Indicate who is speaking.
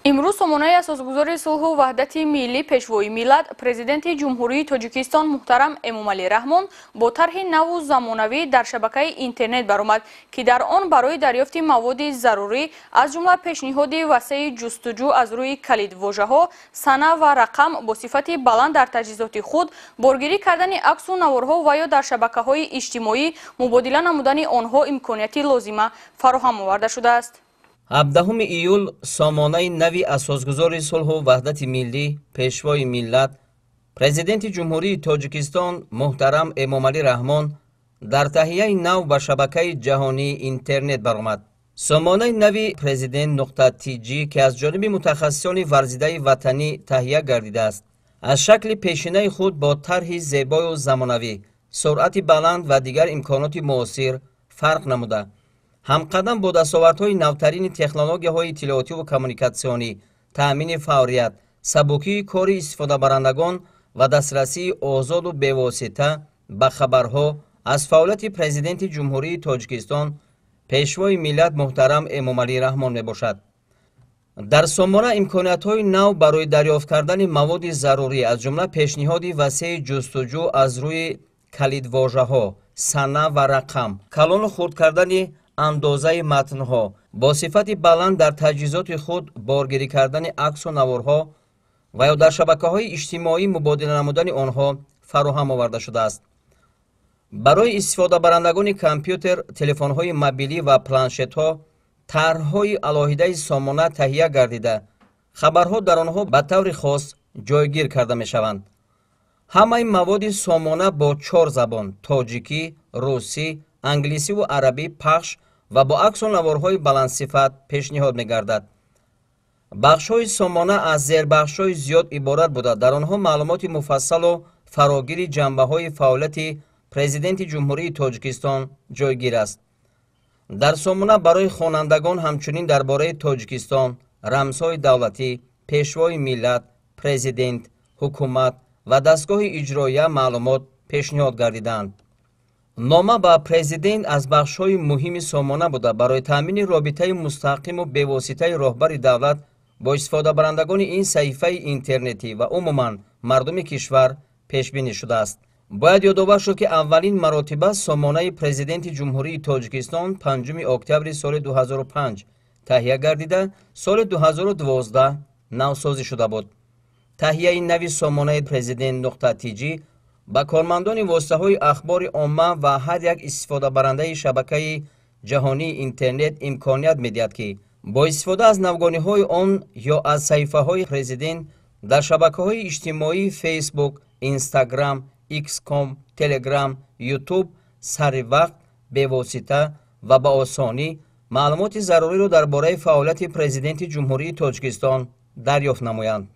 Speaker 1: امروز سامانه اساسگذار صلح و وحدت ملی پیشوای ملت پرزیدنت جمهوری تاجیکستان محترم امامعلی رحمان با طرح نو و زمانوی در شبکه اینترنت برآمد که در آن برای دریافت مواد ضروری از جمله پیشنهاد وسیع جستجو از روی کلیدواژه‌ها، سنه و رقم با صفت بلند در تجهیزات خود، بارگیری کردن عکس و نوارها و یا در شبکه‌های اجتماعی مبادله نمودن آنها امکانیت لازمه فراهم آورده شده است.
Speaker 2: 17 ایول سامانه نوی اساسگذار صلح و وحدت ملی پیشوای ملت پرزیدنت جمهوری تاجیکستان محترم امامعلی رحمان در تهیه نو به شبکه جهانی اینترنت برآمد. سامانه نوی پرزیدنت نقطه TG که از جانب متخصصان ورزیده وطنی تهیه گردیده است، از شکل پیشینه خود با طرح زیبا و زمانوی، سرعت بلند و دیگر امکانات معاصر فرق نموده همقدم با دستاوردهای نوترین تکنولوژی‌های اطلاعاتی و کمیونیکاسیونی، تأمین فوریت، سبکی کار استفاده برندگان و دسترسی آزاد و بی‌واسطه به خبرها از فعالیت پرزیدنت جمهوری تاجیکستان پیشوای ملت محترم امامعلی رحمان میباشد. در سامانه امکانیت‌های نو برای دریافت کردن مواد ضروری از جمله پیشنهاد وسیع جستجو از روی کلیدواژه‌ها، سنه و رقم، کلان خرد کردن اندازه متنها، با صفت بلند در تجهیزات خود بارگیری کردن عکس و نوارها و یا در شبکه‌های اجتماعی مبادله نمودن آنها فراهم آورده شده است. برای استفاده برندگان کامپیوتر، تلفن‌های موبیلی و پلنشت‌ها طرح‌های علاهیده سامانه تهیه گردیده خبرها در آنها به طور خاص جایگیر کرده می‌شوند. همه مواد سامانه با 4 زبان تاجیکی، روسی، انگلیسی و عربی پخش و با عکس و نوارهای بلند صفت پیشنهاد می‌گردد. بخش‌های سامانه از زیربخش‌های زیاد عبارت بوده در آنها معلومات مفصل و فراگیر جنبه‌های فعالیت پرزیدنت جمهوری تاجیکستان جایگیر است. در سامانه برای خوانندگان همچنین درباره تاجیکستان، رمزهای دولتی، پیشوای ملت، پرزیدنت، حکومت و دستگاه اجرایی معلومات پیشنهاد گردیدند. نامه به پرزیدنت از بخش‌های مهم سامانه بوده برای تامین رابطه مستقیم و بی‌واسطه رهبر دولت با استفاده برندگان این صفحه اینترنتی و عموما مردم کشور پیش بینی شده است. باید یادآور شد که اولین مراتبه سامانه پرزیدنت جمهوری تاجیکستان 5 اکتبر سال 2005 تهیه گردیده سال 2012 نوسازی شده بود. تهیه این نوی سامانه پرزیدنت نقطه TG با کارمندان واسطه‌های اخبار عامه و هر یک استفاده برنده شبکه جهانی اینترنت امکانیت می‌دهد که با استفاده از نوگانی‌های آن یا از صفحه‌های پرزیدنت در شبکه‌های اجتماعی فیسبوک، اینستاگرام، ایکس.com، تلگرام، یوتیوب سر وقت، بی‌واسطه و با آسانی معلومات ضروری را درباره فعالیت پرزیدنت جمهوری تاجیکستان دریافت نمایند.